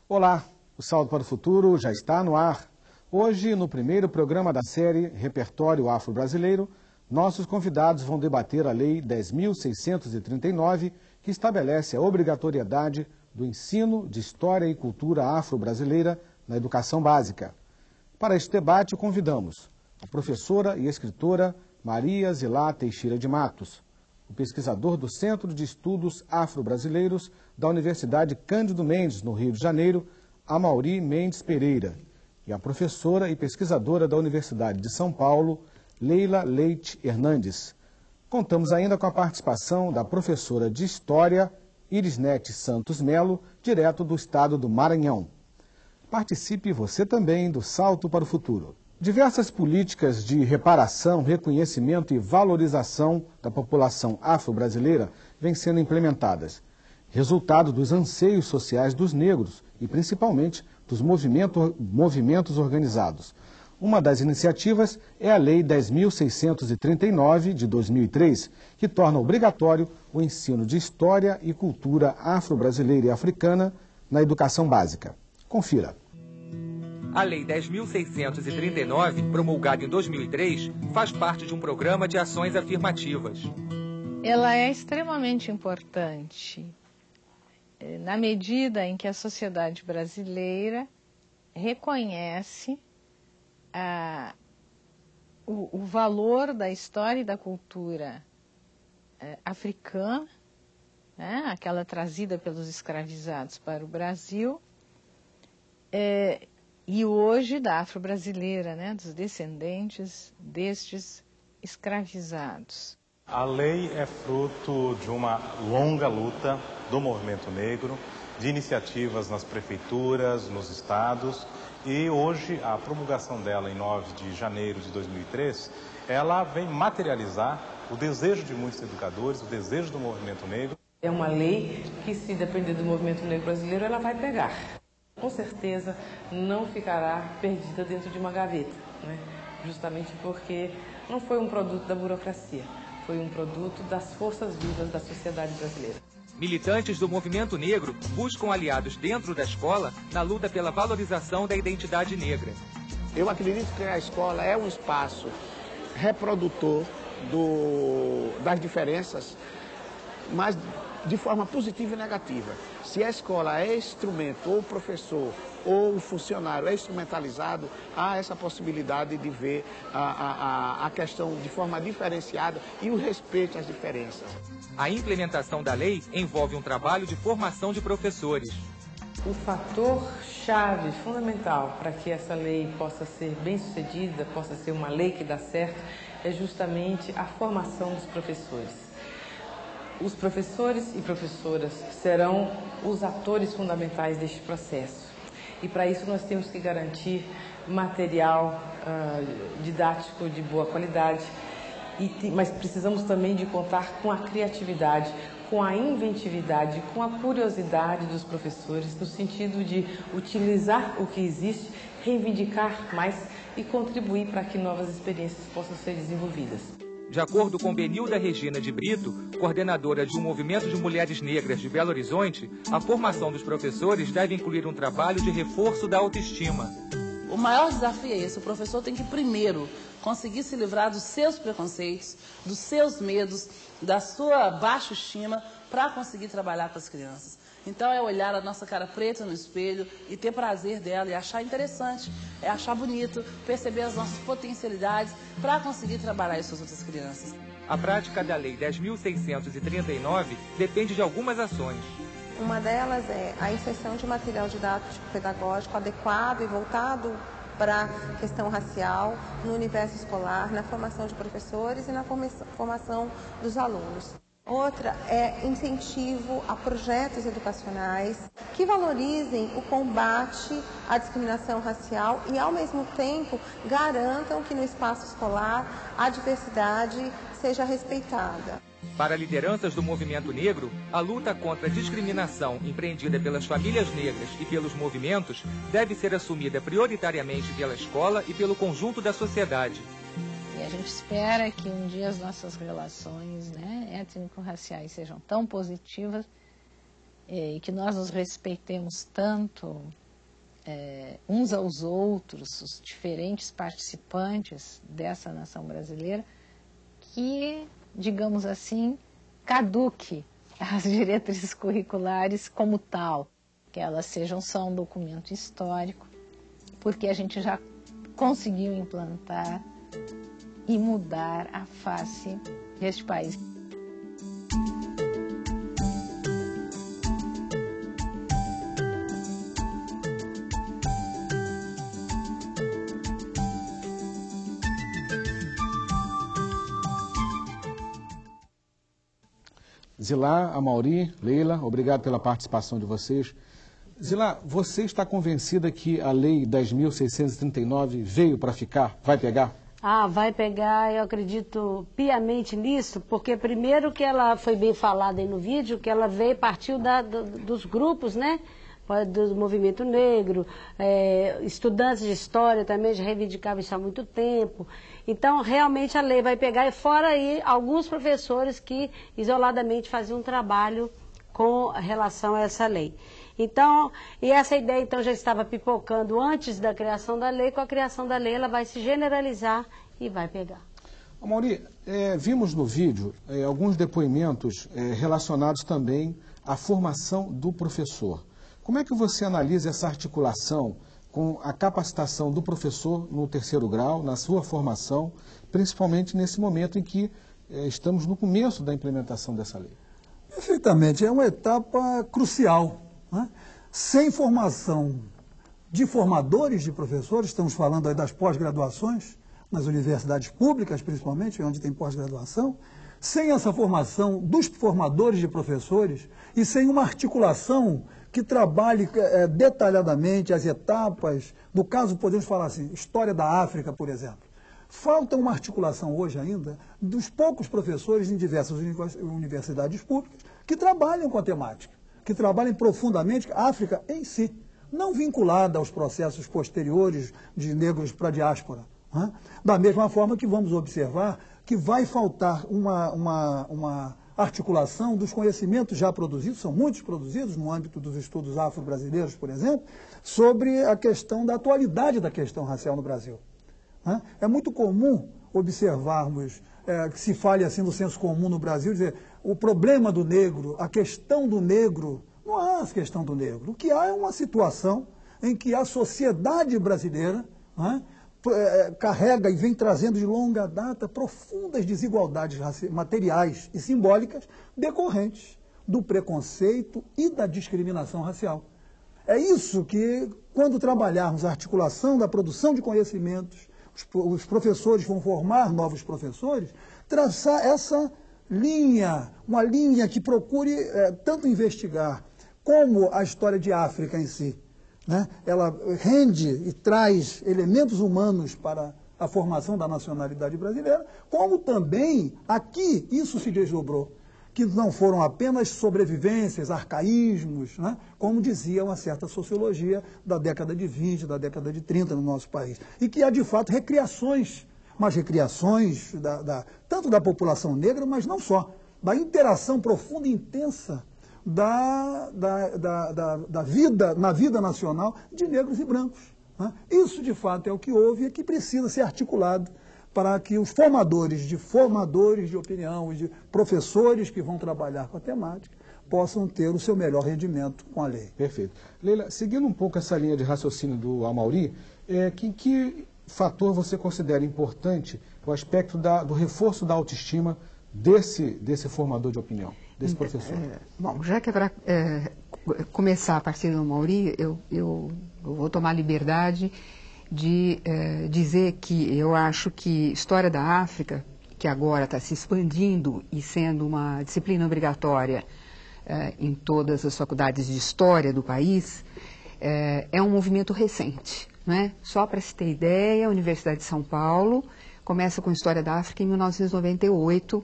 Olá, o Salto para o Futuro já está no ar. Hoje, no primeiro programa da série Repertório Afro-Brasileiro, nossos convidados vão debater a Lei 10.639, que estabelece a obrigatoriedade do ensino de História e Cultura Afro-Brasileira na educação básica. Para este debate, convidamos a professora e escritora Maria Zilá Teixeira de Matos, o pesquisador do Centro de Estudos Afro-Brasileiros da Universidade Cândido Mendes, no Rio de Janeiro, Amaury Mendes Pereira, e a professora e pesquisadora da Universidade de São Paulo, Leila Leite Hernandes. Contamos ainda com a participação da professora de História, Irisnete Santos Melo, direto do estado do Maranhão. Participe você também do Salto para o Futuro. Diversas políticas de reparação, reconhecimento e valorização da população afro-brasileira vêm sendo implementadas, resultado dos anseios sociais dos negros e principalmente dos movimentos organizados. Uma das iniciativas é a Lei 10.639 de 2003, que torna obrigatório o ensino de História e Cultura afro-brasileira e africana na educação básica. Confira. A Lei 10.639, promulgada em 2003, faz parte de um programa de ações afirmativas. Ela é extremamente importante na medida em que a sociedade brasileira reconhece o valor da história e da cultura africana, né, aquela trazida pelos escravizados para o Brasil, e hoje da afro-brasileira, né, dos descendentes destes escravizados. A lei é fruto de uma longa luta do movimento negro, de iniciativas nas prefeituras, nos estados, e hoje a promulgação dela em 9 de janeiro de 2003, ela vem materializar o desejo de muitos educadores, o desejo do movimento negro. É uma lei que, se depender do movimento negro brasileiro, ela vai pegar. Com certeza não ficará perdida dentro de uma gaveta, né? Justamente porque não foi um produto da burocracia, foi um produto das forças vivas da sociedade brasileira. Militantes do movimento negro buscam aliados dentro da escola na luta pela valorização da identidade negra. Eu acredito que a escola é um espaço reprodutor das diferenças, mas de forma positiva e negativa. Se a escola é instrumento, ou o professor, ou o funcionário é instrumentalizado, há essa possibilidade de ver a questão de forma diferenciada e o respeito às diferenças. A implementação da lei envolve um trabalho de formação de professores. O fator chave, fundamental, para que essa lei possa ser bem-sucedida, possa ser uma lei que dá certo, é justamente a formação dos professores. Os professores e professoras serão os atores fundamentais deste processo. E para isso nós temos que garantir material didático de boa qualidade, mas precisamos também de contar com a criatividade, com a inventividade, com a curiosidade dos professores, no sentido de utilizar o que existe, reivindicar mais e contribuir para que novas experiências possam ser desenvolvidas. De acordo com Benilda Regina de Brito, coordenadora de um movimento de mulheres negras de Belo Horizonte, a formação dos professores deve incluir um trabalho de reforço da autoestima. O maior desafio é esse: o professor tem que primeiro conseguir se livrar dos seus preconceitos, dos seus medos, da sua baixa estima, para conseguir trabalhar com as crianças. Então é olhar a nossa cara preta no espelho e ter prazer dela e achar interessante, é achar bonito, perceber as nossas potencialidades para conseguir trabalhar isso com as outras crianças. A prática da Lei 10.639 depende de algumas ações. Uma delas é a inserção de material didático pedagógico adequado e voltado para a questão racial no universo escolar, na formação de professores e na formação dos alunos. Outra é incentivo a projetos educacionais que valorizem o combate à discriminação racial e, ao mesmo tempo, garantam que no espaço escolar a diversidade seja respeitada. Para lideranças do movimento negro, a luta contra a discriminação empreendida pelas famílias negras e pelos movimentos deve ser assumida prioritariamente pela escola e pelo conjunto da sociedade. E a gente espera que um dia as nossas relações, né, étnico-raciais sejam tão positivas e que nós nos respeitemos tanto uns aos outros, os diferentes participantes dessa nação brasileira, que, digamos assim, caduque as diretrizes curriculares como tal, que elas sejam só um documento histórico, porque a gente já conseguiu implantar e mudar a face deste país. Zilá, Amaury, Leila, obrigado pela participação de vocês. Zilá, você está convencida que a Lei 10.639 veio para ficar? Vai pegar? Ah, vai pegar, eu acredito piamente nisso, porque primeiro que ela foi bem falada aí no vídeo, que ela partiu dos grupos, né? Do movimento negro, estudantes de história também já reivindicavam isso há muito tempo. Então, realmente a lei vai pegar, e fora aí alguns professores que isoladamente faziam um trabalho com relação a essa lei. Então, e essa ideia então já estava pipocando antes da criação da lei. Com a criação da lei ela vai se generalizar e vai pegar. Amaury, vimos no vídeo alguns depoimentos relacionados também à formação do professor. Como é que você analisa essa articulação com a capacitação do professor no terceiro grau, na sua formação, principalmente nesse momento em que estamos no começo da implementação dessa lei? Perfeitamente, é uma etapa crucial, né? Sem formação de formadores de professores, estamos falando aí das pós-graduações, nas universidades públicas principalmente, onde tem pós-graduação, sem essa formação dos formadores de professores e sem uma articulação que trabalhe detalhadamente as etapas, no caso podemos falar assim, história da África, por exemplo. Falta uma articulação hoje ainda dos poucos professores em diversas universidades públicas que trabalham com a temática, que trabalhem profundamente a África em si, não vinculada aos processos posteriores de negros para a diáspora, né? Da mesma forma que vamos observar que vai faltar uma articulação dos conhecimentos já produzidos, são muitos produzidos no âmbito dos estudos afro-brasileiros, por exemplo, sobre a questão da atualidade da questão racial no Brasil. É muito comum observarmos que se fale assim no senso comum no Brasil, dizer o problema do negro, a questão do negro, não há a questão do negro. O que há é uma situação em que a sociedade brasileira carrega e vem trazendo de longa data profundas desigualdades materiais e simbólicas decorrentes do preconceito e da discriminação racial. É isso que, quando trabalharmos a articulação da produção de conhecimentos, os professores vão formar novos professores, traçar essa linha, uma linha que procure tanto investigar como a história de África em si, né? Ela rende e traz elementos humanos para a formação da nacionalidade brasileira, como também aqui isso se desdobrou, que não foram apenas sobrevivências, arcaísmos, né? Como dizia uma certa sociologia da década de 20, da década de 30 no nosso país, e que há de fato recriações, mas recriações tanto da população negra, mas não só, da interação profunda e intensa na vida nacional de negros e brancos, né? Isso, de fato, é o que houve e que precisa ser articulado para que os formadores de opinião e de professores que vão trabalhar com a temática possam ter o seu melhor rendimento com a lei. Perfeito. Leila, seguindo um pouco essa linha de raciocínio do Amaury, que fator você considera importante o aspecto do reforço da autoestima desse formador de opinião, desse professor? Bom, já que é para começar a partir do Amaury, eu vou tomar a liberdade de dizer que eu acho que História da África, que agora está se expandindo e sendo uma disciplina obrigatória em todas as faculdades de História do país, é um movimento recente, né? Só para se ter ideia, a Universidade de São Paulo começa com História da África em 1998,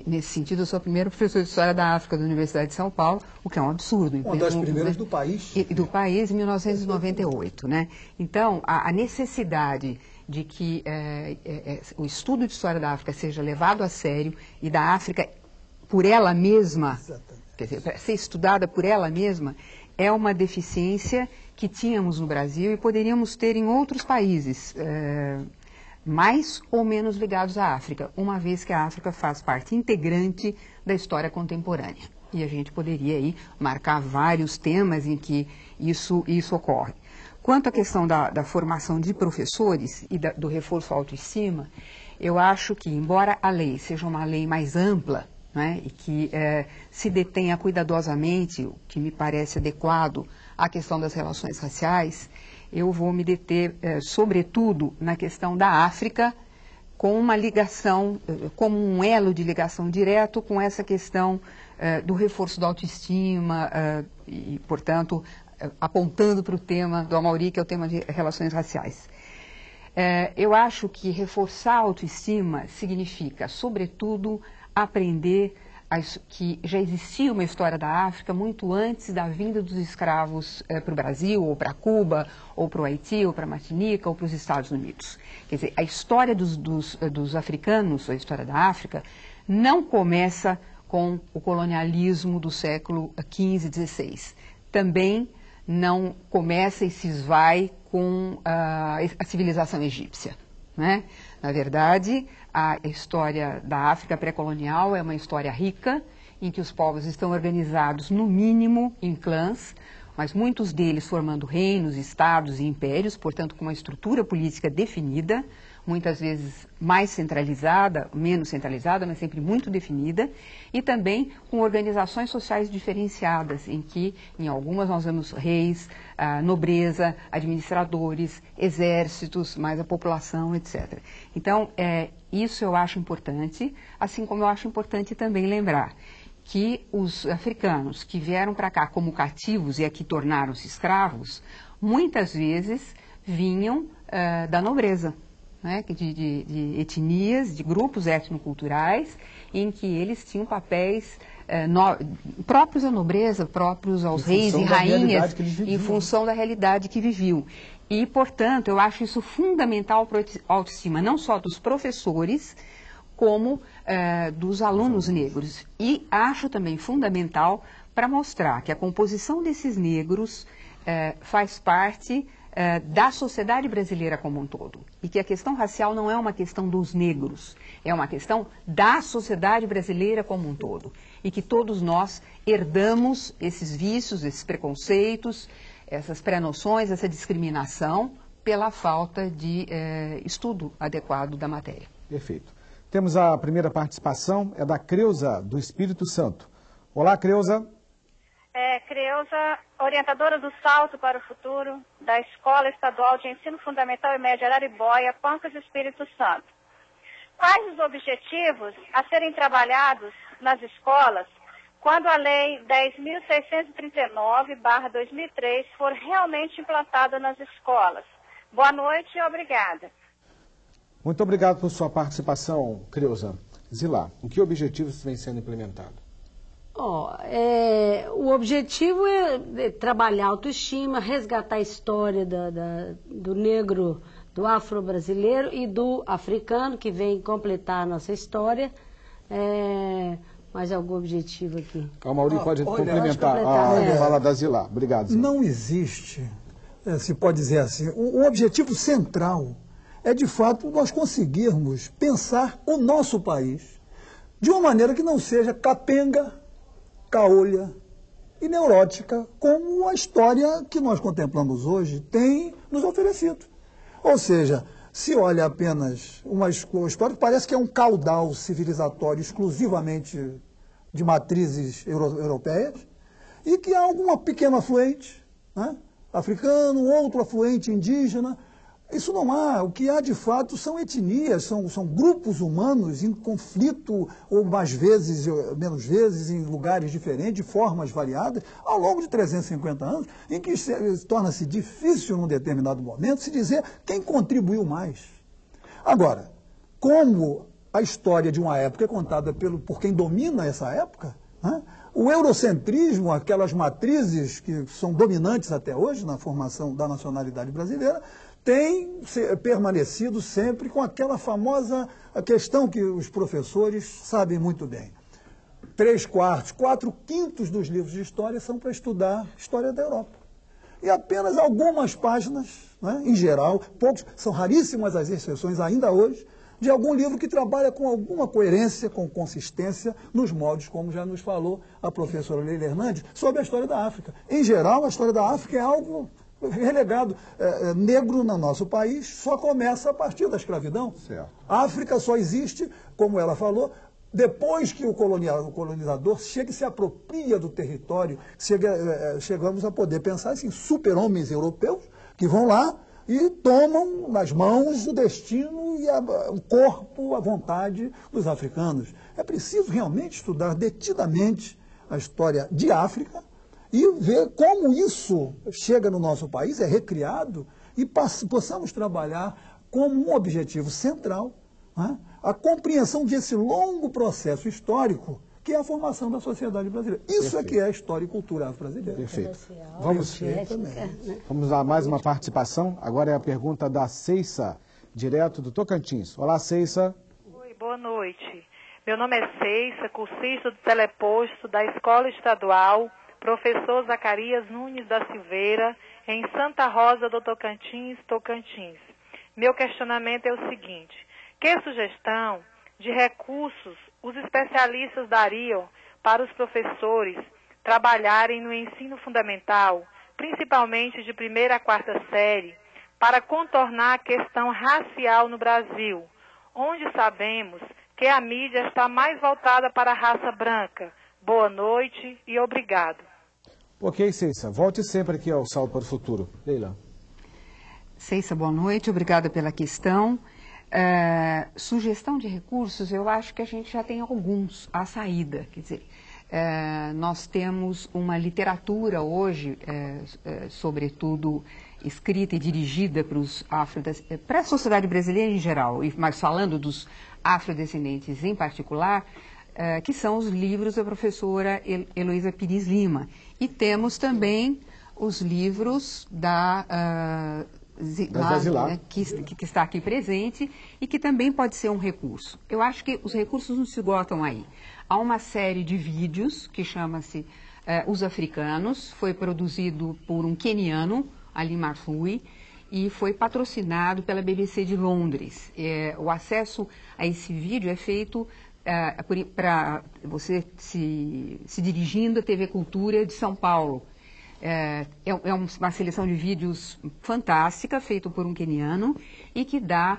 nesse sentido, eu sou a primeira professora de História da África da Universidade de São Paulo, o que é um absurdo. Uma das primeiras do país. Do país, em 1998, né? Então, a necessidade de que o estudo de História da África seja levado a sério e da África, por ela mesma, quer dizer, para ser estudada por ela mesma, é uma deficiência que tínhamos no Brasil e poderíamos ter em outros países, mais ou menos ligados à África, uma vez que a África faz parte integrante da história contemporânea. E a gente poderia aí marcar vários temas em que isso ocorre. Quanto à questão da formação de professores e do reforço à autoestima, eu acho que, embora a lei seja uma lei mais ampla, né, e que se detenha cuidadosamente, o que me parece adequado à questão das relações raciais, eu vou me deter, sobretudo, na questão da África, com uma ligação, como um elo de ligação direto com essa questão do reforço da autoestima e, portanto, apontando para o tema do Amaury, que é o tema de relações raciais. Eu acho que reforçar a autoestima significa, sobretudo, aprender que já existia uma história da África muito antes da vinda dos escravos para o Brasil, ou para Cuba, ou para o Haiti, ou para a Martinica, ou para os Estados Unidos. Quer dizer, a história dos africanos, a história da África, não começa com o colonialismo do século XV e XVI. Também não começa e se esvai com a civilização egípcia, né? Na verdade, a história da África pré-colonial é uma história rica, em que os povos estão organizados, no mínimo, em clãs, mas muitos deles formando reinos, estados e impérios, portanto, com uma estrutura política definida, muitas vezes mais centralizada, menos centralizada, mas sempre muito definida, e também com organizações sociais diferenciadas, em que, em algumas, nós vemos reis, nobreza, administradores, exércitos, mais a população, etc. Então, isso eu acho importante, assim como eu acho importante também lembrar que os africanos que vieram para cá como cativos e aqui tornaram-se escravos, muitas vezes vinham da nobreza, né, de etnias, de grupos etnoculturais, em que eles tinham papéis próprios à nobreza, próprios aos reis e rainhas, em função da realidade que viviam. E, portanto, eu acho isso fundamental para a autoestima, não só dos professores, como dos alunos negros. E acho também fundamental para mostrar que a composição desses negros faz parte da sociedade brasileira como um todo. E que a questão racial não é uma questão dos negros, é uma questão da sociedade brasileira como um todo. E que todos nós herdamos esses vícios, esses preconceitos, essas pré-noções, essa discriminação pela falta de estudo adequado da matéria. Perfeito. Temos a primeira participação, é da Creuza, do Espírito Santo. Olá, Creuza. Creuza, orientadora do Salto para o Futuro, da Escola Estadual de Ensino Fundamental e Médio Araribóia, Pancas, Espírito Santo. Quais os objetivos a serem trabalhados nas escolas quando a Lei 10.639/2003 for realmente implantada nas escolas? Boa noite e obrigada. Muito obrigado por sua participação, Creuza. Zilá, em que objetivos vem sendo implementado? O objetivo é trabalhar a autoestima, resgatar a história do negro, do afro-brasileiro e do africano, que vem completar a nossa história. Mais algum objetivo aqui? O Amaury pode complementar a fala da Zilá. Obrigado, Zilá. Não existe, se pode dizer assim, o objetivo central é, de fato, nós conseguirmos pensar o nosso país de uma maneira que não seja capenga, caolha e neurótica, como a história que nós contemplamos hoje tem nos oferecido. Ou seja, se olha apenas uma história que parece que é um caudal civilizatório exclusivamente de matrizes europeias, e que há alguma pequena afluente, né, africano, outro afluente indígena. Isso não há. O que há, de fato, são etnias, são grupos humanos em conflito, ou mais vezes, menos vezes, em lugares diferentes, de formas variadas, ao longo de 350 anos, em que torna-se difícil, num determinado momento, se dizer quem contribuiu mais. Agora, como a história de uma época é contada por quem domina essa época, né, o eurocentrismo, aquelas matrizes que são dominantes até hoje na formação da nacionalidade brasileira, tem permanecido sempre com aquela famosa questão que os professores sabem muito bem. 3/4, 4/5 dos livros de história são para estudar história da Europa. E apenas algumas páginas, né, em geral, poucos, são raríssimas as exceções ainda hoje, de algum livro que trabalha com alguma coerência, com consistência, nos moldes, como já nos falou a professora Leila Hernandes, sobre a história da África. Em geral, a história da África é algo relegado. Negro no nosso país só começa a partir da escravidão. Certo. A África só existe, como ela falou, depois que o colonizador chega e se apropria do território. Chegamos a poder pensar assim, super-homens europeus que vão lá e tomam nas mãos o destino e o corpo, a vontade dos africanos. É preciso realmente estudar detidamente a história de África e ver como isso chega no nosso país, é recriado, e possamos trabalhar como um objetivo central, né, a compreensão desse longo processo histórico que é a formação da sociedade brasileira. Isso é que é a história e cultura afro-brasileira. Perfeito. Vamos a mais uma participação. Agora é a pergunta da Ceissa, direto do Tocantins. Olá, Ceissa. Oi, boa noite. Meu nome é Ceissa, cursista do teleposto da Escola Estadual Professor Zacarias Nunes da Silveira, em Santa Rosa do Tocantins, Tocantins. Meu questionamento é o seguinte: que sugestão de recursos os especialistas dariam para os professores trabalharem no ensino fundamental, principalmente de 1ª a 4ª série, para contornar a questão racial no Brasil, onde sabemos que a mídia está mais voltada para a raça branca? Boa noite e obrigado. Ok, Ceissa. Volte sempre aqui ao Salto para o Futuro. Leila. Ceissa, boa noite. Obrigada pela questão. Sugestão de recursos, eu acho que a gente já tem alguns à saída. Quer dizer, nós temos uma literatura hoje, sobretudo escrita e dirigida para a sociedade brasileira em geral, mas falando dos afrodescendentes em particular, que são os livros da professora Heloísa Pires Lima. E temos também os livros que está aqui presente e que também pode ser um recurso. Eu acho que os recursos não se esgotam aí. Há uma série de vídeos que chama-se Os Africanos, foi produzido por um queniano, Ali Marfui, e foi patrocinado pela BBC de Londres. O acesso a esse vídeo é feito para você se dirigindo à TV Cultura de São Paulo. É uma seleção de vídeos fantástica, feito por um queniano, e que dá,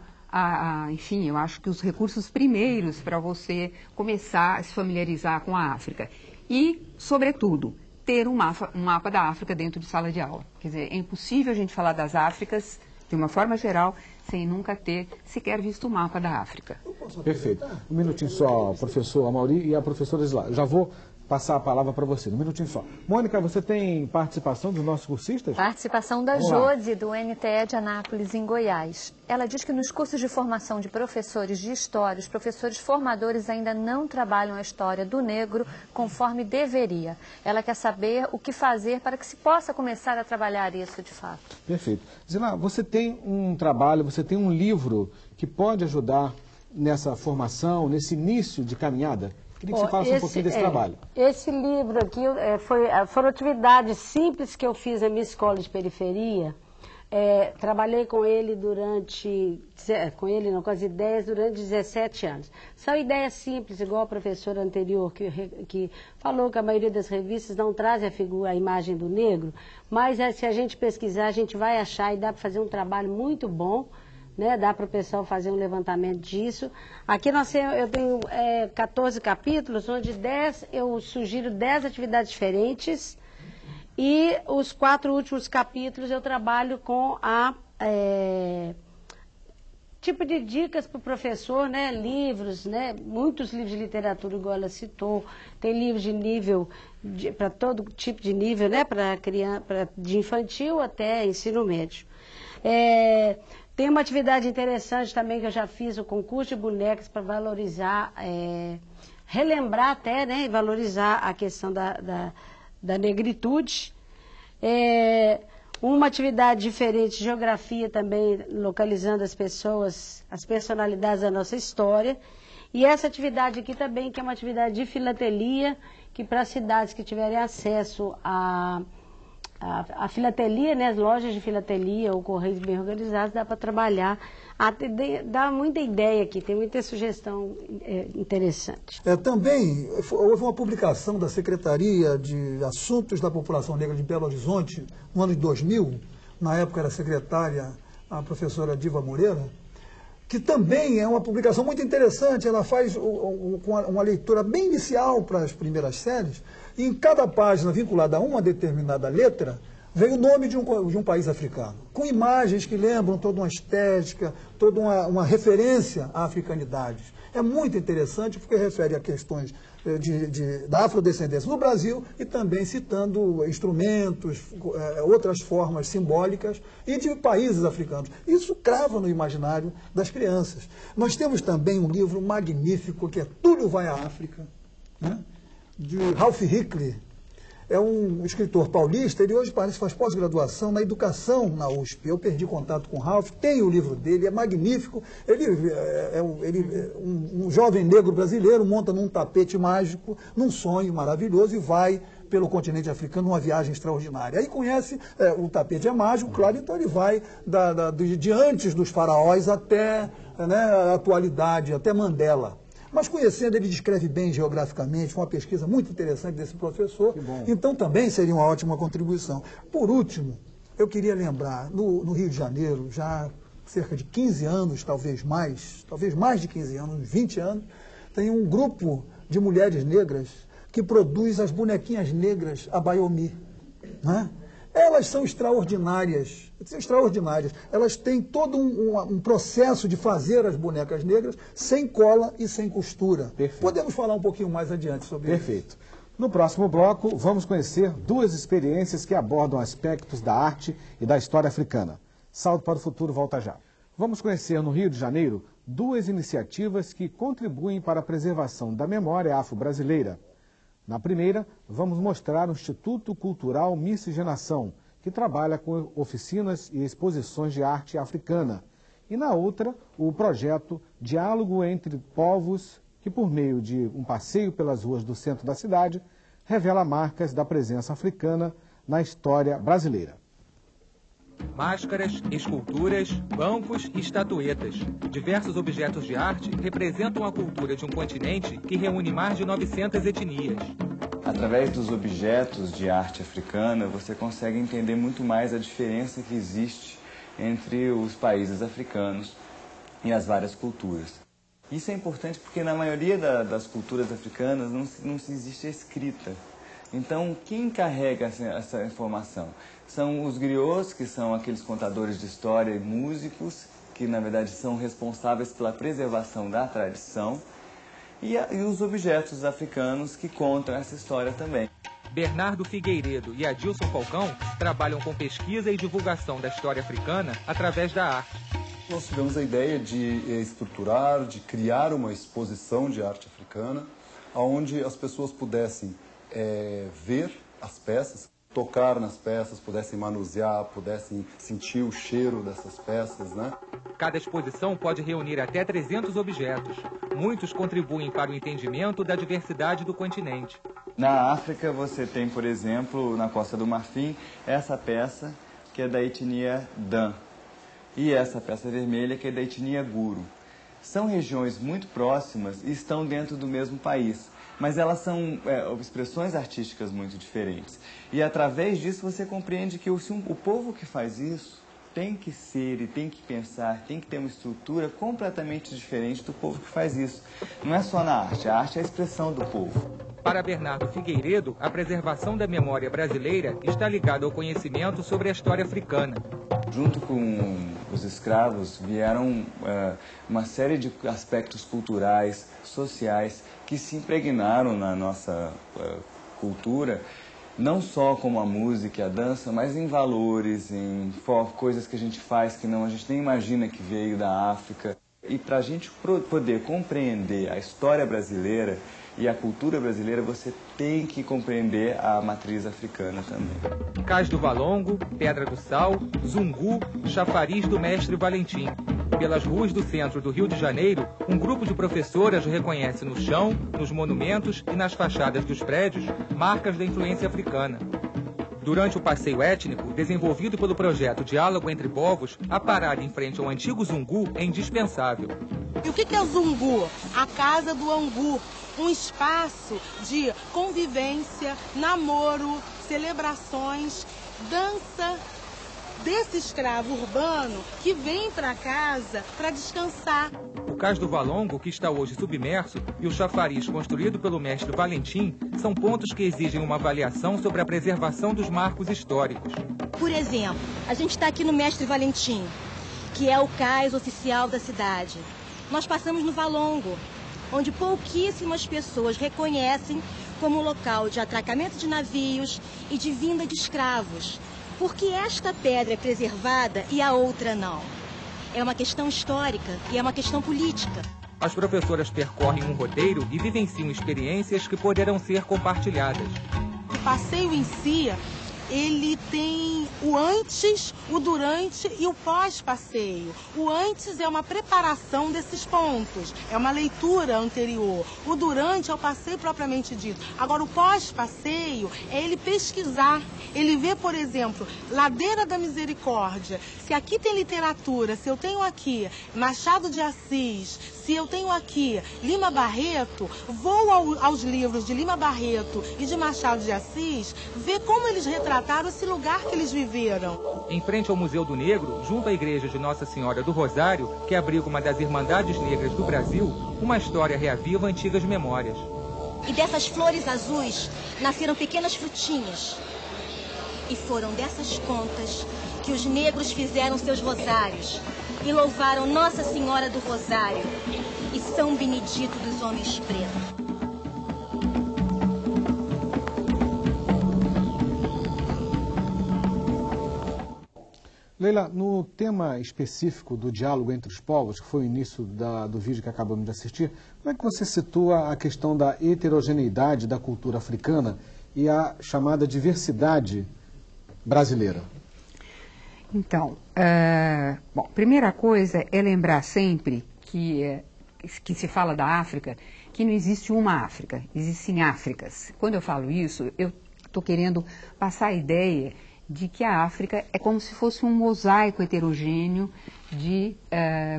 enfim, eu acho que os recursos primeiros para você começar a se familiarizar com a África. E, sobretudo, ter um mapa da África dentro de sala de aula. Quer dizer, é impossível a gente falar das Áfricas, de uma forma geral, sem nunca ter sequer visto o mapa da África. Perfeito. Um minutinho só, professor Amaury e a professora Isla. Já vou passar a palavra para você, um minutinho só. Mônica, você tem participação dos nossos cursistas? Participação da Josi, do NTE de Anápolis, em Goiás. Ela diz que nos cursos de formação de professores de história, os professores formadores ainda não trabalham a história do negro conforme deveria. Ela quer saber o que fazer para que se possa começar a trabalhar isso de fato. Perfeito. Zila, você tem um trabalho, você tem um livro que pode ajudar nessa formação, nesse início de caminhada? Queria que você falasse um pouquinho desse trabalho. Esse livro aqui foram atividades simples que eu fiz na minha escola de periferia. Trabalhei com ele com as ideias durante 17 anos. São ideias simples, igual a professora anterior que falou que a maioria das revistas não traz a imagem do negro, mas se a gente pesquisar, a gente vai achar e dá para fazer um trabalho muito bom. Né, dá para o pessoal fazer um levantamento disso. Aqui eu tenho 14 capítulos, onde eu sugiro 10 atividades diferentes. E os 4 últimos capítulos eu trabalho com tipo de dicas para o professor, né, livros, né, muitos livros de literatura, igual ela citou. Tem livros de nível, para todo tipo de nível, né, para criança, de infantil até ensino médio. Tem uma atividade interessante também que eu já fiz, o concurso de bonecas para valorizar, relembrar até, né, e valorizar a questão da negritude. Uma atividade diferente, geografia também, localizando as pessoas, as personalidades da nossa história. E essa atividade aqui também, que é uma atividade de filatelia, que para as cidades que tiverem acesso a filatelia, né, as lojas de filatelia ou correios bem organizados, dá para trabalhar. Dá muita ideia aqui, tem muita sugestão interessante. Também houve uma publicação da Secretaria de Assuntos da População Negra de Belo Horizonte, no ano de 2000, na época era secretária a professora Diva Moreira, que também é uma publicação muito interessante. Ela faz uma leitura bem inicial para as primeiras séries, e em cada página vinculada a uma determinada letra, vem o nome de um país africano, com imagens que lembram toda uma estética, toda uma referência à africanidade. É muito interessante porque refere a questões da afrodescendência no Brasil e também citando instrumentos, outras formas simbólicas e de países africanos. Isso crava no imaginário das crianças. Nós temos também um livro magnífico que é Túlio Vai à África, né? De Ralph Hickley. É um escritor paulista, ele hoje parece que faz pós-graduação na educação na USP. Eu perdi contato com o Ralph, tenho o livro dele, é magnífico. Um jovem negro brasileiro monta num tapete mágico, num sonho maravilhoso e vai pelo continente africano numa viagem extraordinária. Aí conhece, o tapete é mágico, claro, então ele vai de antes dos faraós até a atualidade, até Mandela. Mas conhecendo, ele descreve bem geograficamente, foi uma pesquisa muito interessante desse professor, então também seria uma ótima contribuição. Por último, eu queria lembrar, no Rio de Janeiro, já há cerca de 15 anos, talvez mais de 15 anos, uns 20 anos, tem um grupo de mulheres negras que produz as bonequinhas negras Abayomi, né? Elas são extraordinárias. Elas têm todo um processo de fazer as bonecas negras sem cola e sem costura. Perfeito. Podemos falar um pouquinho mais adiante sobre isso. Perfeito. No próximo bloco, vamos conhecer duas experiências que abordam aspectos da arte e da história africana. Salto para o Futuro volta já. Vamos conhecer no Rio de Janeiro duas iniciativas que contribuem para a preservação da memória afro-brasileira. Na primeira, vamos mostrar o Instituto Cultural Miscigenação, que trabalha com oficinas e exposições de arte africana. E na outra, o projeto Diálogo entre Povos, que por meio de um passeio pelas ruas do centro da cidade, revela marcas da presença africana na história brasileira. Máscaras, esculturas, bancos e estatuetas. Diversos objetos de arte representam a cultura de um continente que reúne mais de 900 etnias. Através dos objetos de arte africana, você consegue entender muito mais a diferença que existe entre os países africanos e as várias culturas. Isso é importante porque na maioria das culturas africanas não existe a escrita. Então, quem carrega essa informação? São os griots, que são aqueles contadores de história e músicos, que na verdade são responsáveis pela preservação da tradição, e os objetos africanos que contam essa história também. Bernardo Figueiredo e Adilson Falcão trabalham com pesquisa e divulgação da história africana através da arte. Nós tivemos a ideia de estruturar, de criar uma exposição de arte africana, onde as pessoas pudessem ver as peças, tocar nas peças, pudessem manusear, pudessem sentir o cheiro dessas peças, né? Cada exposição pode reunir até 300 objetos. Muitos contribuem para o entendimento da diversidade do continente. Na África você tem, por exemplo, na Costa do Marfim, essa peça que é da etnia Dan e essa peça vermelha que é da etnia Guru. São regiões muito próximas e estão dentro do mesmo país, mas elas são expressões artísticas muito diferentes. E através disso você compreende que o povo que faz isso tem que ser e tem que pensar, tem que ter uma estrutura completamente diferente do povo que faz isso. Não é só na arte, a arte é a expressão do povo. Para Bernardo Figueiredo, a preservação da memória brasileira está ligada ao conhecimento sobre a história africana. Junto com os escravos vieram uma série de aspectos culturais, sociais, que se impregnaram na nossa cultura, não só como a música e a dança, mas em valores, em coisas que a gente faz que a gente nem imagina que veio da África. E para a gente poder compreender a história brasileira e a cultura brasileira, você tem que compreender a matriz africana também. Cais do Valongo, Pedra do Sal, Zungu, Chafariz do Mestre Valentim. Pelas ruas do centro do Rio de Janeiro, um grupo de professoras reconhece no chão, nos monumentos e nas fachadas dos prédios marcas da influência africana. Durante o passeio étnico, desenvolvido pelo projeto Diálogo Entre Povos, a parada em frente ao antigo Zungu é indispensável. E o que é o Zungu? A casa do Angu, um espaço de convivência, namoro, celebrações, dança desse escravo urbano que vem para casa para descansar. O Cais do Valongo, que está hoje submerso, e o chafariz construído pelo mestre Valentim são pontos que exigem uma avaliação sobre a preservação dos marcos históricos. Por exemplo, a gente está aqui no Mestre Valentim, que é o cais oficial da cidade. Nós passamos no Valongo, onde pouquíssimas pessoas reconhecem como local de atracamento de navios e de vinda de escravos. Porque esta pedra é preservada e a outra não? É uma questão histórica e é uma questão política. As professoras percorrem um roteiro e vivenciam experiências que poderão ser compartilhadas. O passeio em si, ele tem o antes, o durante e o pós-passeio. O antes é uma preparação desses pontos, é uma leitura anterior. O durante é o passeio propriamente dito. Agora, o pós-passeio é ele pesquisar. Ele vê, por exemplo, Ladeira da Misericórdia. Se aqui tem literatura, se eu tenho aqui Machado de Assis, se eu tenho aqui Lima Barreto, vou aos livros de Lima Barreto e de Machado de Assis, ver como eles retrataram esse lugar que eles viveram. Em frente ao Museu do Negro, junto à igreja de Nossa Senhora do Rosário, que abriga uma das Irmandades Negras do Brasil, uma história reaviva antigas memórias. E dessas flores azuis nasceram pequenas frutinhas. E foram dessas contas que os negros fizeram seus rosários e louvaram Nossa Senhora do Rosário e São Benedito dos Homens Pretos. Leila, no tema específico do diálogo entre os povos, que foi o início do vídeo que acabamos de assistir, como é que você situa a questão da heterogeneidade da cultura africana e a chamada diversidade brasileira? Então, bom, primeira coisa é lembrar sempre que se fala da África, que não existe uma África, existem Áfricas. Quando eu falo isso, eu estou querendo passar a ideia de que a África é como se fosse um mosaico heterogêneo de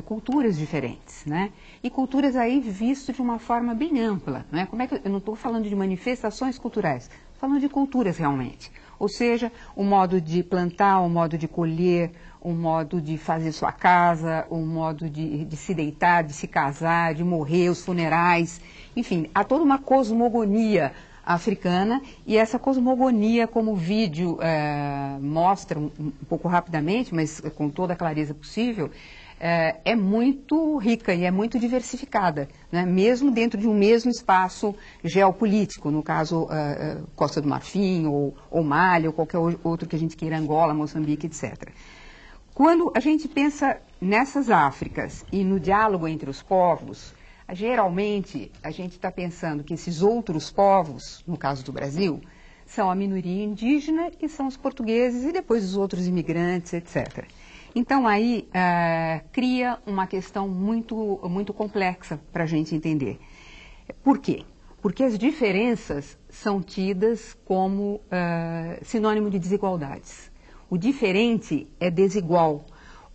culturas diferentes, né? E culturas aí visto de uma forma bem ampla, né? Como é que eu não estou falando de manifestações culturais, estou falando de culturas realmente. Ou seja, o modo de plantar, o modo de colher, o modo de fazer sua casa, o modo de se deitar, de se casar, de morrer, os funerais, enfim, há toda uma cosmogonia africana, e essa cosmogonia, como o vídeo mostra um pouco rapidamente, mas com toda a clareza possível, é muito rica e é muito diversificada, né? Mesmo dentro de um mesmo espaço geopolítico, no caso Costa do Marfim, ou Mali, ou qualquer outro que a gente queira, Angola, Moçambique, etc. Quando a gente pensa nessas Áfricas e no diálogo entre os povos, geralmente, a gente está pensando que esses outros povos, no caso do Brasil, são a minoria indígena e são os portugueses e depois os outros imigrantes, etc. Então, aí cria uma questão muito, muito complexa para a gente entender. Por quê? Porque as diferenças são tidas como sinônimo de desigualdades. O diferente é desigual,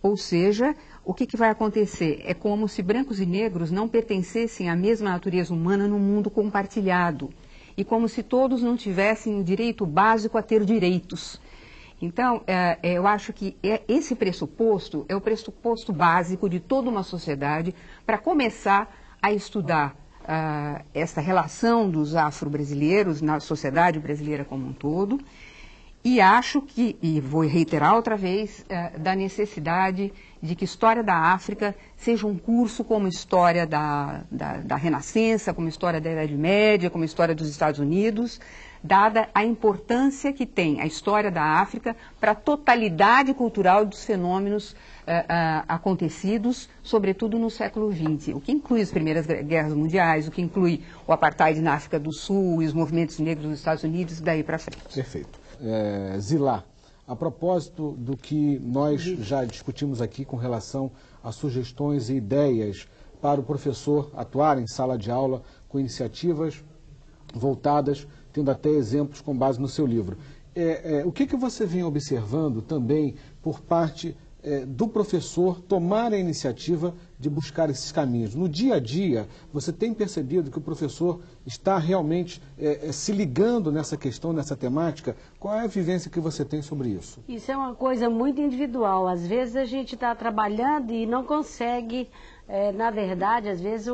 ou seja, o que vai acontecer? É como se brancos e negros não pertencessem à mesma natureza humana no mundo compartilhado. E como se todos não tivessem o direito básico a ter direitos. Então, eu acho que esse pressuposto é o pressuposto básico de toda uma sociedade para começar a estudar essa relação dos afro-brasileiros na sociedade brasileira como um todo. E acho que, e vou reiterar outra vez, da necessidade de que História da África seja um curso como História da Renascença, como História da Idade Média, como História dos Estados Unidos, dada a importância que tem a História da África para a totalidade cultural dos fenômenos acontecidos, sobretudo no século XX, o que inclui as primeiras guerras mundiais, o que inclui o apartheid na África do Sul e os movimentos negros nos Estados Unidos, daí para frente. Perfeito. Zilá, a propósito do que nós já discutimos aqui com relação a sugestões e ideias para o professor atuar em sala de aula com iniciativas voltadas, tendo até exemplos com base no seu livro. O que você vem observando também por parte do professor tomar a iniciativa de buscar esses caminhos? No dia a dia, você tem percebido que o professor está realmente se ligando nessa questão, nessa temática? Qual é a vivência que você tem sobre isso? Isso é uma coisa muito individual. Às vezes a gente está trabalhando e não consegue, na verdade, às vezes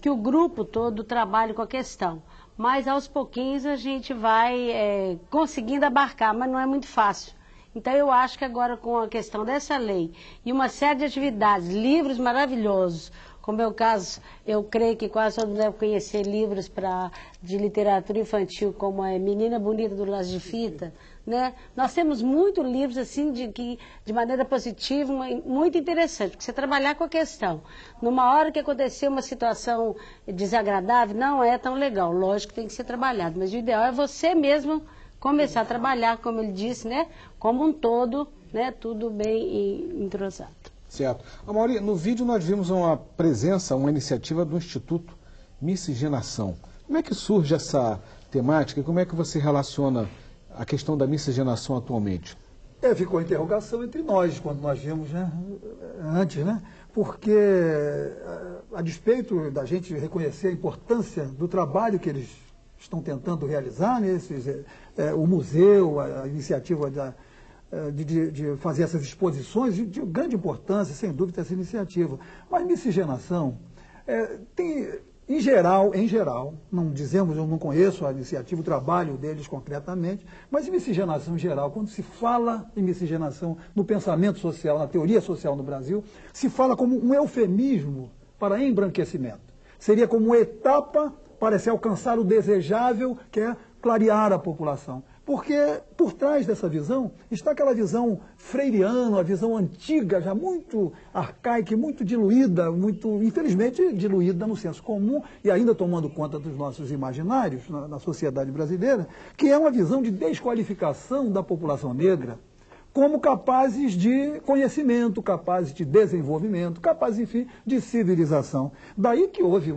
que o grupo todo trabalhe com a questão. Mas aos pouquinhos a gente vai conseguindo abarcar, mas não é muito fácil. Então eu acho que agora com a questão dessa lei e uma série de atividades, livros maravilhosos, como é o caso, eu creio que quase todo mundo deve conhecer livros de literatura infantil, como a Menina Bonita do Laço de Fita, né? Nós temos muitos livros assim de maneira positiva, muito interessante, porque você trabalhar com a questão. Numa hora que aconteceu uma situação desagradável, não é tão legal, lógico que tem que ser trabalhado, mas o ideal é você mesmo começar a trabalhar, como ele disse, né, como um todo, né, tudo bem entrosado. Certo. Amaury, no vídeo nós vimos uma iniciativa do Instituto Miscigenação. Como é que surge essa temática e como é que você relaciona a questão da miscigenação atualmente? Ficou a interrogação entre nós, quando nós vimos, né, antes, né, porque a despeito da gente reconhecer a importância do trabalho que eles estão tentando realizar, né, o museu, a iniciativa de fazer essas exposições, de grande importância, sem dúvida, essa iniciativa. Mas miscigenação tem, em geral, não dizemos, eu não conheço a iniciativa, o trabalho deles concretamente, mas em miscigenação em geral, quando se fala em miscigenação no pensamento social, na teoria social no Brasil, se fala como um eufemismo para embranquecimento. Seria como uma etapa para se alcançar o desejável, que é clarear a população. Porque por trás dessa visão está aquela visão freiriana, a visão antiga, já muito arcaica, muito diluída, infelizmente diluída no senso comum e ainda tomando conta dos nossos imaginários na sociedade brasileira, que é uma visão de desqualificação da população negra como capazes de conhecimento, capazes de desenvolvimento, capazes, enfim, de civilização. Daí que houve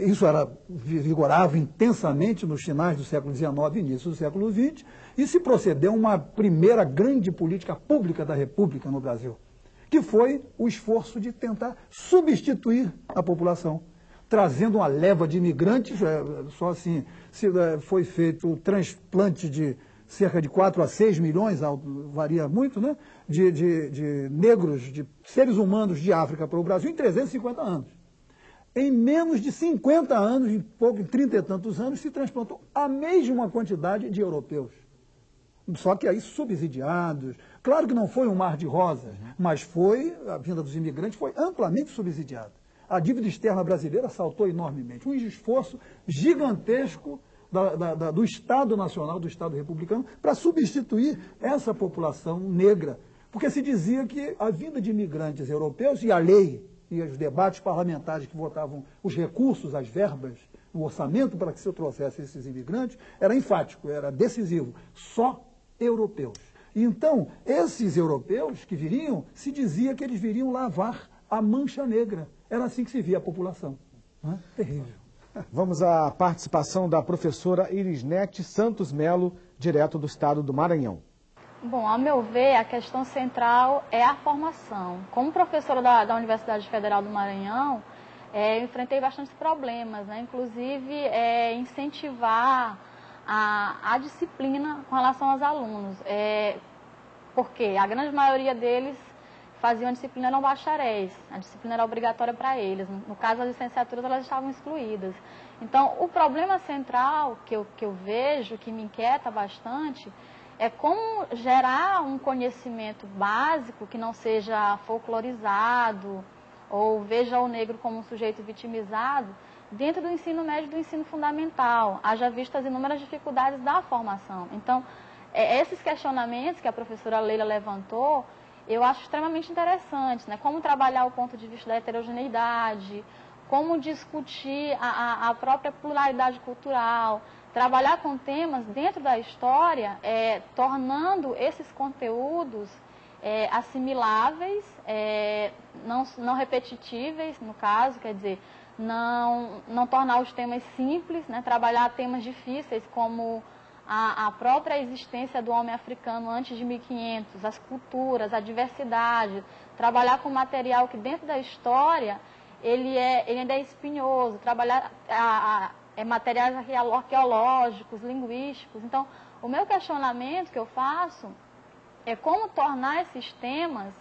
isso vigorava intensamente nos finais do século XIX e início do século XX, e se procedeu a uma primeira grande política pública da República no Brasil, que foi o esforço de tentar substituir a população, trazendo uma leva de imigrantes, só assim, foi feito o transplante de cerca de 4 a 6 milhões, varia muito, né, de negros, de seres humanos de África para o Brasil em 350 anos. Em menos de 50 anos, em 30 e tantos anos, se transplantou a mesma quantidade de europeus. Só que aí subsidiados. Claro que não foi um mar de rosas, mas a vinda dos imigrantes foi amplamente subsidiada. A dívida externa brasileira saltou enormemente. Um esforço gigantesco do Estado Nacional, do Estado Republicano, para substituir essa população negra. Porque se dizia que a vinda de imigrantes europeus e a lei e os debates parlamentares que votavam os recursos, as verbas, o orçamento para que se trouxesse esses imigrantes, era enfático, era decisivo. Só europeus. Então, esses europeus que viriam, se dizia que eles viriam lavar a mancha negra. Era assim que se via a população. Não é? Terrível. Vamos à participação da professora Irisnete Santos Melo, direto do estado do Maranhão. Bom, ao meu ver, a questão central é a formação. Como professora da Universidade Federal do Maranhão, eu enfrentei bastantes problemas, né? Inclusive incentivar a disciplina com relação aos alunos, porque a grande maioria deles faziam a disciplina não bacharéis, a disciplina era obrigatória para eles. No caso, as licenciaturas elas estavam excluídas. Então, o problema central que eu vejo, que me inquieta bastante, é como gerar um conhecimento básico que não seja folclorizado ou veja o negro como um sujeito vitimizado dentro do ensino médio e do ensino fundamental, haja visto as inúmeras dificuldades da formação. Então, esses questionamentos que a professora Leila levantou, eu acho extremamente interessantes, né? Como trabalhar o ponto de vista da heterogeneidade, como discutir a própria pluralidade cultural, trabalhar com temas dentro da história, tornando esses conteúdos assimiláveis, não repetitíveis, no caso, quer dizer, não tornar os temas simples, né? Trabalhar temas difíceis como a própria existência do homem africano antes de 1500, as culturas, a diversidade, trabalhar com material que dentro da história ele ainda é espinhoso, trabalhar materiais arqueológicos, linguísticos. Então, o meu questionamento que eu faço é como tornar esses temas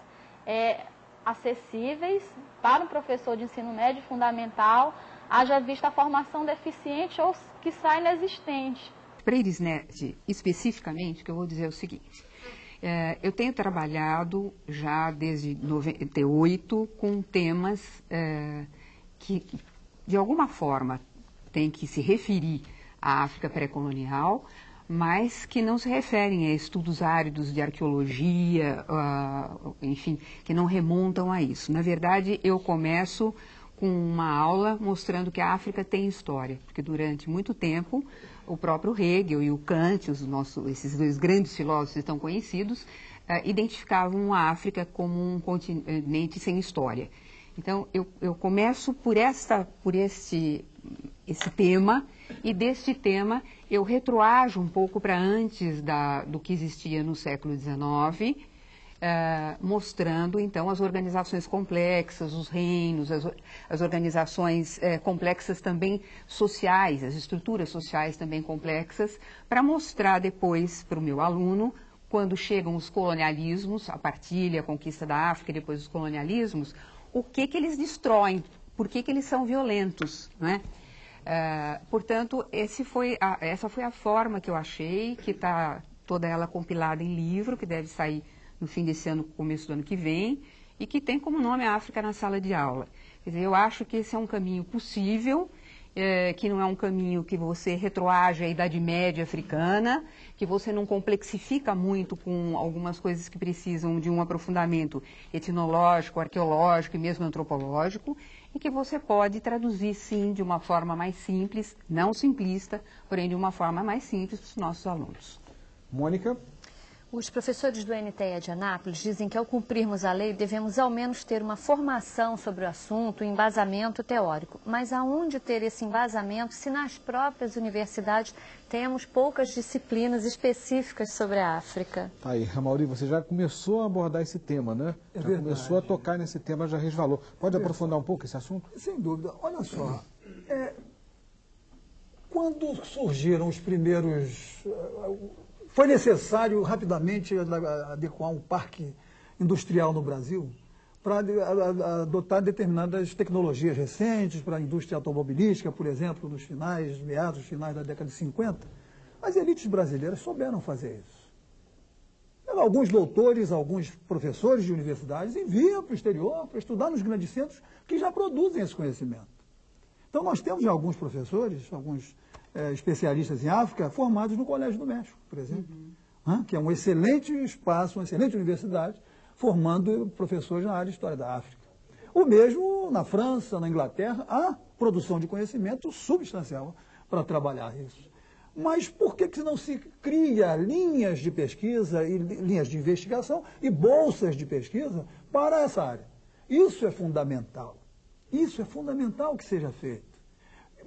acessíveis para um professor de ensino médio fundamental, haja vista a formação deficiente ou que sai inexistente. Para Erisnet, especificamente, que eu vou dizer o seguinte, eu tenho trabalhado já desde 98 com temas que, de alguma forma, têm que se referir à África pré-colonial, mas que não se referem a estudos áridos de arqueologia, enfim, que não remontam a isso. Na verdade, eu começo com uma aula mostrando que a África tem história, porque durante muito tempo o próprio Hegel e o Kant, esses dois grandes filósofos tão conhecidos, identificavam a África como um continente sem história. Então, eu começo por esse tema, e deste tema eu retroajo um pouco para antes do que existia no século XIX, mostrando, então, as organizações complexas, os reinos, as organizações complexas também sociais, as estruturas sociais também complexas, para mostrar depois para o meu aluno, quando chegam os colonialismos, a partilha, a conquista da África e depois os colonialismos, o que eles destroem, por que eles são violentos, não é? Portanto, essa foi a forma que eu achei, que está toda ela compilada em livro, que deve sair no fim desse ano, começo do ano que vem, e que tem como nome a África na sala de aula. Quer dizer, eu acho que esse é um caminho possível, que não é um caminho que você retroage à Idade Média africana, que você não complexifica muito com algumas coisas que precisam de um aprofundamento etnológico, arqueológico e mesmo antropológico, e que você pode traduzir, sim, de uma forma mais simples, não simplista, porém de uma forma mais simples para os nossos alunos. Mônica? Os professores do NTE de Anápolis dizem que, ao cumprirmos a lei, devemos ao menos ter uma formação sobre o assunto, um embasamento teórico. Mas aonde ter esse embasamento se nas próprias universidades temos poucas disciplinas específicas sobre a África? Aí, Amauri, você já começou a abordar esse tema, né? Já começou a tocar nesse tema, já resvalou. Pode aprofundar um pouco esse assunto? Sem dúvida. Olha só, quando surgiram os primeiros... Foi necessário rapidamente adequar um parque industrial no Brasil para adotar determinadas tecnologias recentes para a indústria automobilística, por exemplo, nos meados finais da década de 50. As elites brasileiras souberam fazer isso. Alguns doutores, alguns professores de universidades enviam para o exterior para estudar nos grandes centros que já produzem esse conhecimento. Então nós temos alguns professores, alguns especialistas em África, formados no Colégio do México, por exemplo, que é um excelente espaço, uma excelente universidade, formando professores na área de História da África. O mesmo na França, na Inglaterra, há produção de conhecimento substancial para trabalhar isso. Mas por que não se cria linhas de pesquisa, e linhas de investigação e bolsas de pesquisa para essa área? Isso é fundamental. Isso é fundamental que seja feito.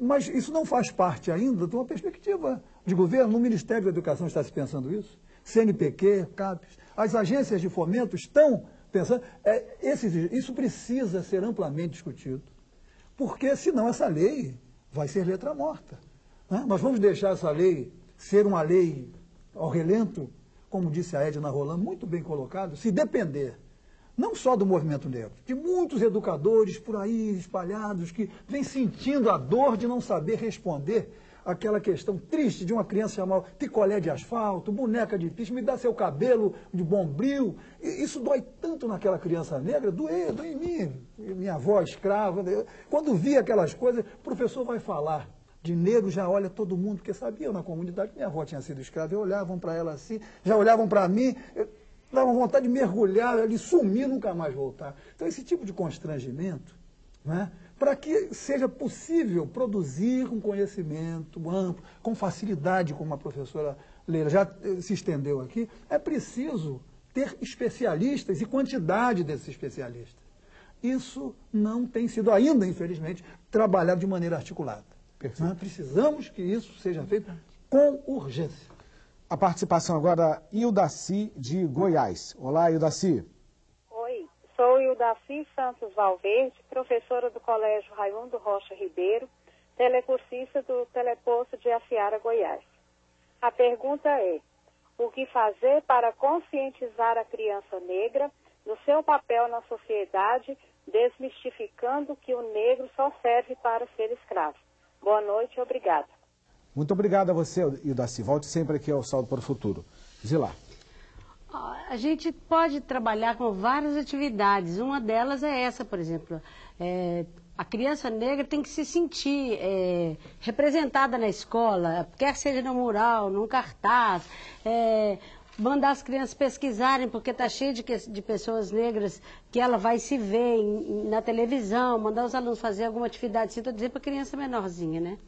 Mas isso não faz parte ainda de uma perspectiva de governo. No Ministério da Educação está se pensando isso. CNPq, CAPES, as agências de fomento estão pensando. Isso precisa ser amplamente discutido. Porque senão essa lei vai ser letra morta. Né? Nós vamos deixar essa lei ser uma lei ao relento, como disse a Edna Roland, muito bem colocado, se depender não só do movimento negro, de muitos educadores por aí espalhados que vêm sentindo a dor de não saber responder àquela questão triste de uma criança chamar picolé de asfalto, boneca de piche, me dá seu cabelo de bombril. Isso dói tanto naquela criança negra, doeu em mim, minha avó escrava. Quando via aquelas coisas, o professor vai falar de negro, já olha todo mundo, porque sabiam na comunidade que minha avó tinha sido escrava, e olhavam para ela assim, já olhavam para mim, dava vontade de mergulhar ali, sumir, nunca mais voltar. Então, esse tipo de constrangimento, né, para que seja possível produzir um conhecimento amplo, com facilidade, como a professora Leila já se estendeu aqui, é preciso ter especialistas e quantidade desses especialistas. Isso não tem sido ainda, infelizmente, trabalhado de maneira articulada. Nós precisamos que isso seja feito com urgência. A participação agora da Ildaci de Goiás. Olá, Ildaci. Oi, sou Ildaci Santos Valverde, professora do Colégio Raimundo Rocha Ribeiro, telecursista do Teleposto de Afiara, Goiás. A pergunta é: o que fazer para conscientizar a criança negra do seu papel na sociedade, desmistificando que o negro só serve para ser escravo? Boa noite e obrigada. Muito obrigado a você, Ildaci. Volte sempre aqui ao Salto para o Futuro. Zilá. A gente pode trabalhar com várias atividades. Uma delas é essa, por exemplo. A criança negra tem que se sentir representada na escola, quer seja no mural, num cartaz, mandar as crianças pesquisarem, porque está cheio de pessoas negras que ela vai se ver na televisão, mandar os alunos fazer alguma atividade, assim, estou dizendo para criança menorzinha, né?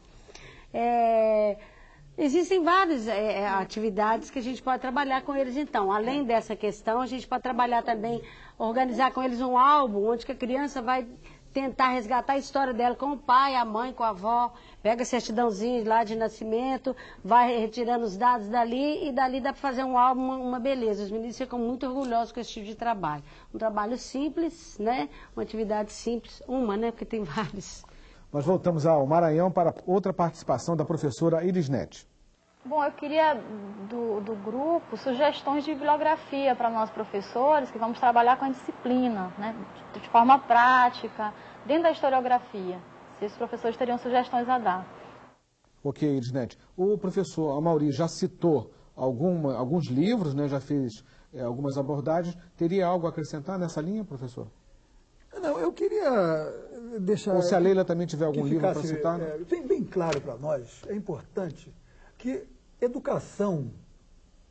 Existem várias atividades que a gente pode trabalhar com eles, então. Além dessa questão, a gente pode trabalhar também, organizar com eles um álbum, onde que a criança vai tentar resgatar a história dela com o pai, a mãe, com a avó, pega a certidãozinha lá de nascimento, vai retirando os dados dali, e dali dá para fazer um álbum, uma beleza. Os meninos ficam muito orgulhosos com esse tipo de trabalho. Um trabalho simples, né? Uma atividade simples, né? Porque tem vários. Nós voltamos ao Maranhão para outra participação da professora Irisnete. Bom, eu queria do grupo sugestões de bibliografia para nós professores, que vamos trabalhar com a disciplina, né, de forma prática, dentro da historiografia. Se os professores teriam sugestões a dar. Ok, Irisnete. O professor Amaury já citou alguns livros, né, já fez algumas abordagens. Teria algo a acrescentar nessa linha, professor? Não, eu queria deixar... Ou se a Leila também tiver algum livro para citar. Bem claro para nós, é importante que educação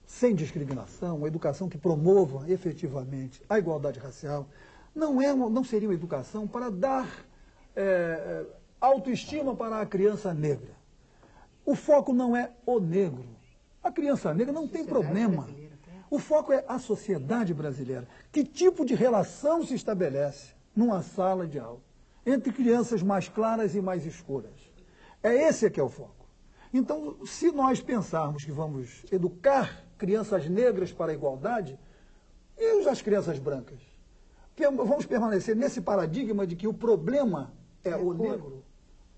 sem discriminação, uma educação que promova efetivamente a igualdade racial, não seria uma educação para dar autoestima para a criança negra. O foco não é o negro. A criança negra não tem problema. O foco é a sociedade brasileira. Que tipo de relação se estabelece numa sala de aula entre crianças mais claras e mais escuras? Esse que é o foco. Então, se nós pensarmos que vamos educar crianças negras para a igualdade, e as crianças brancas? Vamos permanecer nesse paradigma de que o problema é o negro?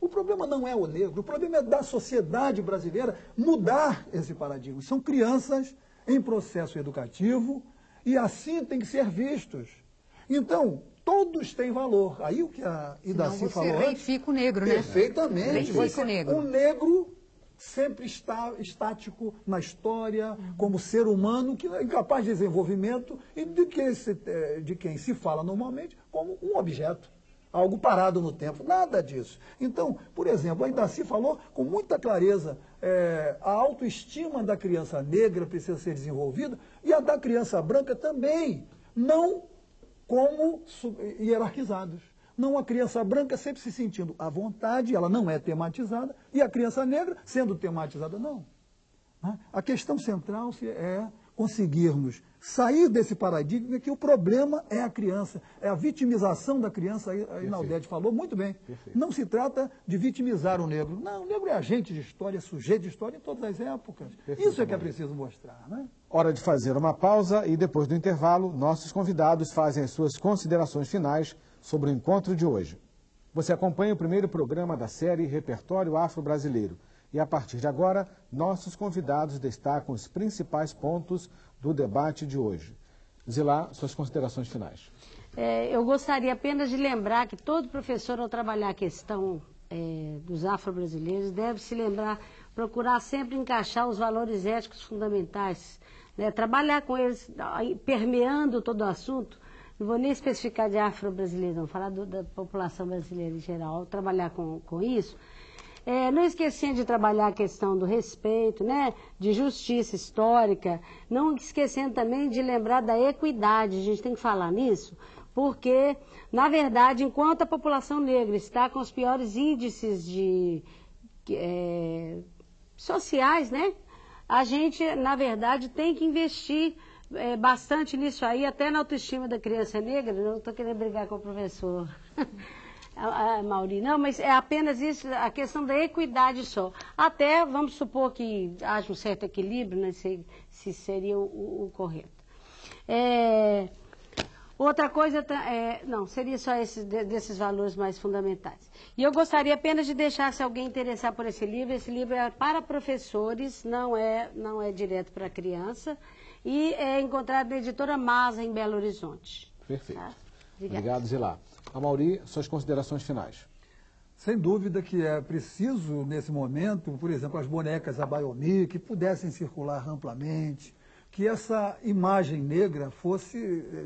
O problema não é o negro, o problema é da sociedade brasileira mudar esse paradigma. São crianças em processo educativo e assim têm que ser vistos. Então, todos têm valor. Aí o que a Idaci falou antes... reifica o negro, né? Perfeitamente. Reifica o negro. O negro sempre está estático na história, como ser humano, que é incapaz de desenvolvimento e de quem se fala normalmente como um objeto, algo parado no tempo. Nada disso. Então, por exemplo, a Idaci falou com muita clareza, a autoestima da criança negra precisa ser desenvolvida e a da criança branca também, não como hierarquizados. Não, a criança branca sempre se sentindo à vontade, ela não é tematizada, e a criança negra sendo tematizada, não. A questão central é conseguirmos sair desse paradigma que o problema é a criança, é a vitimização da criança, a Inaldete falou muito bem. Perfeito. Não se trata de vitimizar o negro. Não, o negro é agente de história, é sujeito de história em todas as épocas. Perfeito. Isso é que é preciso mostrar, né? Hora de fazer uma pausa e depois do intervalo, nossos convidados fazem as suas considerações finais sobre o encontro de hoje. Você acompanha o primeiro programa da série Repertório Afro-Brasileiro. E a partir de agora, nossos convidados destacam os principais pontos do debate de hoje. Zilá, suas considerações finais. Eu gostaria apenas de lembrar que todo professor, ao trabalhar a questão dos afro-brasileiros, deve se lembrar, procurar sempre encaixar os valores éticos fundamentais, né? Trabalhar com eles, permeando todo o assunto. Não vou nem especificar de afro-brasileiro, não, falar da população brasileira em geral, trabalhar com isso. Não esquecendo de trabalhar a questão do respeito, né, de justiça histórica, não esquecendo também de lembrar da equidade, a gente tem que falar nisso, porque, na verdade, enquanto a população negra está com os piores índices sociais, né? A gente, na verdade, tem que investir bastante nisso aí, até na autoestima da criança negra. Não estou querendo brigar com o professor Mauri, não, mas é apenas isso, a questão da equidade só. Até, vamos supor que haja um certo equilíbrio, né, se seria o correto. Outra coisa, não, seria só desses valores mais fundamentais. E eu gostaria apenas de deixar, se alguém interessar por esse livro é para professores, não é direto para criança, e é encontrado na editora Masa, em Belo Horizonte. Perfeito. Tá? Obrigado, Zilá. Amauri, suas considerações finais. Sem dúvida que é preciso, nesse momento, por exemplo, as bonecas Abayomi, que pudessem circular amplamente, que essa imagem negra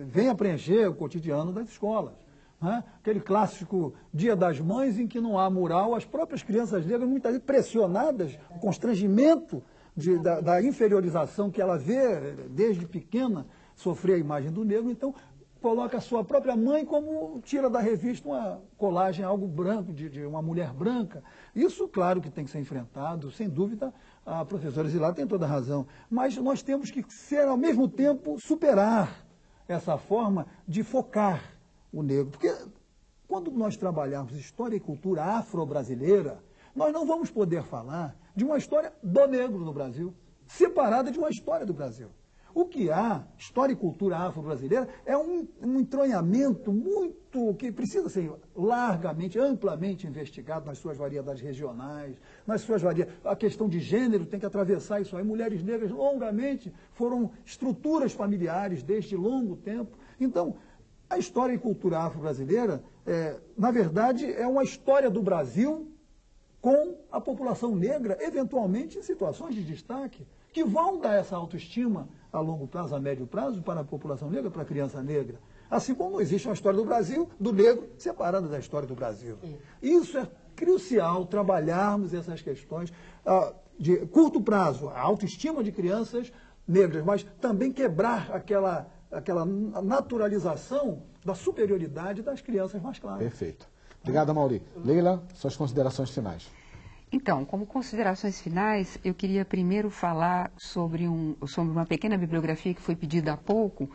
venha preencher o cotidiano das escolas. Né? Aquele clássico Dia das Mães em que não há mural, as próprias crianças negras muitas vezes pressionadas, o constrangimento da inferiorização que ela vê desde pequena sofrer a imagem do negro, então coloca a sua própria mãe como tira da revista uma colagem, algo branco, de uma mulher branca. Isso, claro, que tem que ser enfrentado, sem dúvida, a professora Zilá tem toda a razão, mas nós temos que ser, ao mesmo tempo, superar essa forma de focar o negro. Porque quando nós trabalharmos história e cultura afro-brasileira, nós não vamos poder falar de uma história do negro no Brasil, separada de uma história do Brasil. O que há, história e cultura afro-brasileira, é um entronhamento muito que precisa ser largamente, amplamente investigado nas suas variedades regionais, nas suas variedades. A questão de gênero tem que atravessar isso aí. Mulheres negras longamente foram estruturas familiares desde longo tempo. Então, a história e cultura afro-brasileira, na verdade, é uma história do Brasil com a população negra, eventualmente em situações de destaque, que vão dar essa autoestima a longo prazo, a médio prazo, para a população negra, para a criança negra. Assim como existe uma história do Brasil, do negro, separada da história do Brasil. Isso é crucial, trabalharmos essas questões de curto prazo, a autoestima de crianças negras, mas também quebrar aquela naturalização da superioridade das crianças mais claras. Perfeito. Obrigado, Mauri. Leila, suas considerações finais. Então, como considerações finais, eu queria primeiro falar sobre uma pequena bibliografia que foi pedida há pouco,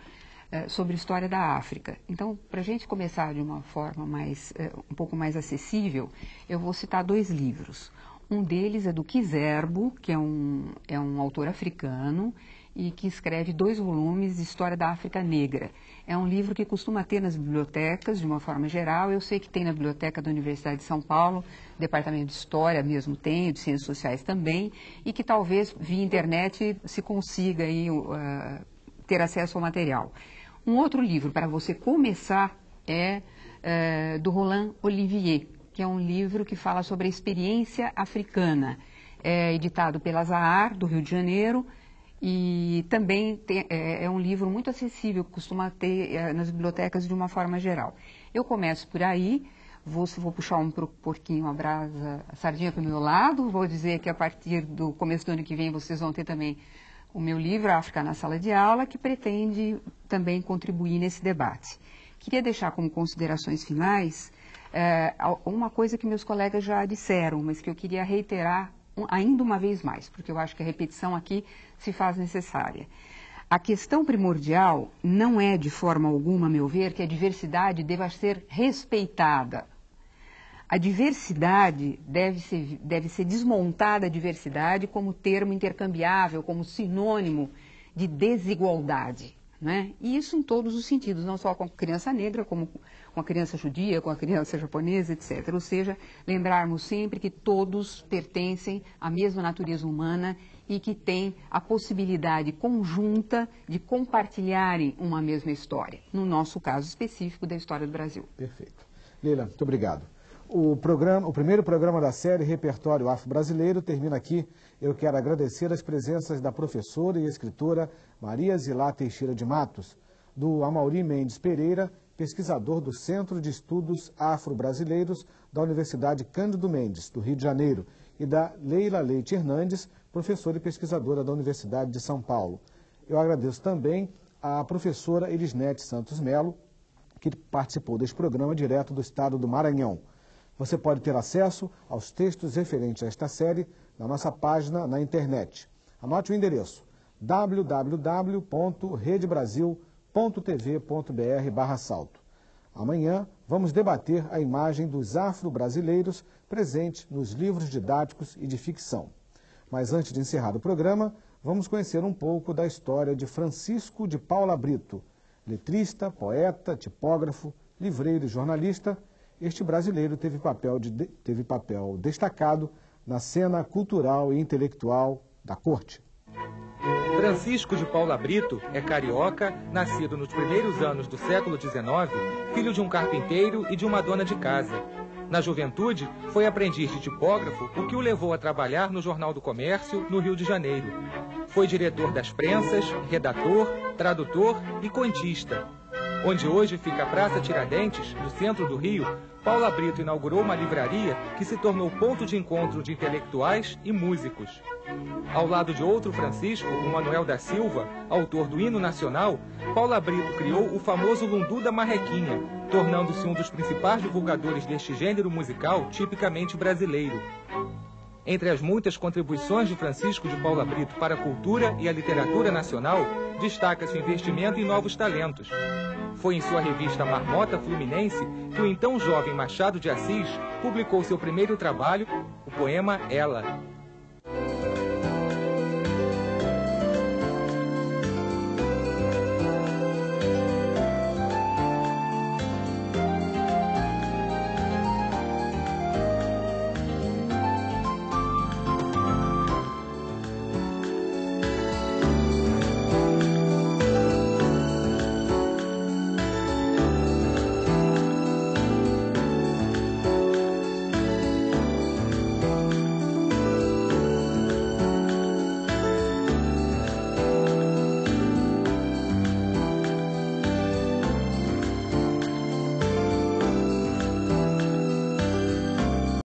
sobre história da África. Então, para a gente começar de uma forma um pouco mais acessível, eu vou citar 2 livros. Um deles é do Kizerbo, que é um autor africano, e que escreve 2 volumes de História da África Negra. É um livro que costuma ter nas bibliotecas, de uma forma geral. Eu sei que tem na Biblioteca da Universidade de São Paulo, Departamento de História mesmo tem, de Ciências Sociais também, e que talvez via internet se consiga aí, ter acesso ao material. Um outro livro para você começar é do Roland Olivier, que é um livro que fala sobre a experiência africana. É editado pela Zahar, do Rio de Janeiro, e também é um livro muito acessível, que costuma ter nas bibliotecas de uma forma geral. Eu começo por aí, vou puxar um pouquinho a sardinha para o meu lado, vou dizer que a partir do começo do ano que vem vocês vão ter também o meu livro, África na Sala de Aula, que pretende também contribuir nesse debate. Queria deixar como considerações finais uma coisa que meus colegas já disseram, mas que eu queria reiterar ainda uma vez mais, porque eu acho que a repetição aqui se faz necessária. A questão primordial não é, de forma alguma, a meu ver, que a diversidade deva ser respeitada. A diversidade deve ser desmontada, a diversidade como termo intercambiável, como sinônimo de desigualdade. Né? E isso em todos os sentidos, não só com a criança negra, como com a criança judia, com a criança japonesa, etc. Ou seja, lembrarmos sempre que todos pertencem à mesma natureza humana e que têm a possibilidade conjunta de compartilharem uma mesma história, no nosso caso específico da história do Brasil. Perfeito. Leila, muito obrigado. O primeiro programa da série Repertório Afro-Brasileiro termina aqui. Eu quero agradecer as presenças da professora e escritora Maria Zilá Teixeira de Matos, do Amauri Mendes Pereira, pesquisador do Centro de Estudos Afro-Brasileiros da Universidade Cândido Mendes, do Rio de Janeiro, e da Leila Leite Hernandes, professora e pesquisadora da Universidade de São Paulo. Eu agradeço também à professora Elisnete Santos Melo, que participou deste programa direto do estado do Maranhão. Você pode ter acesso aos textos referentes a esta série na nossa página na internet. Anote o endereço: www.redebrasil.tv.br/salto. Amanhã vamos debater a imagem dos afro-brasileiros presente nos livros didáticos e de ficção. Mas antes de encerrar o programa, vamos conhecer um pouco da história de Francisco de Paula Brito. Letrista, poeta, tipógrafo, livreiro e jornalista, este brasileiro teve papel destacado na cena cultural e intelectual da corte. Francisco de Paula Brito é carioca, nascido nos primeiros anos do século XIX, filho de um carpinteiro e de uma dona de casa. Na juventude, foi aprendiz de tipógrafo, o que o levou a trabalhar no Jornal do Comércio, no Rio de Janeiro. Foi diretor das prensas, redator, tradutor e contista. Onde hoje fica a Praça Tiradentes, no centro do Rio, Paula Brito inaugurou uma livraria que se tornou ponto de encontro de intelectuais e músicos. Ao lado de outro Francisco, o Manuel da Silva, autor do hino nacional, Paula Brito criou o famoso Lundu da Marrequinha, tornando-se um dos principais divulgadores deste gênero musical tipicamente brasileiro. Entre as muitas contribuições de Francisco de Paula Brito para a cultura e a literatura nacional, destaca-se o investimento em novos talentos. Foi em sua revista Marmota Fluminense que o então jovem Machado de Assis publicou seu primeiro trabalho, o poema Ela.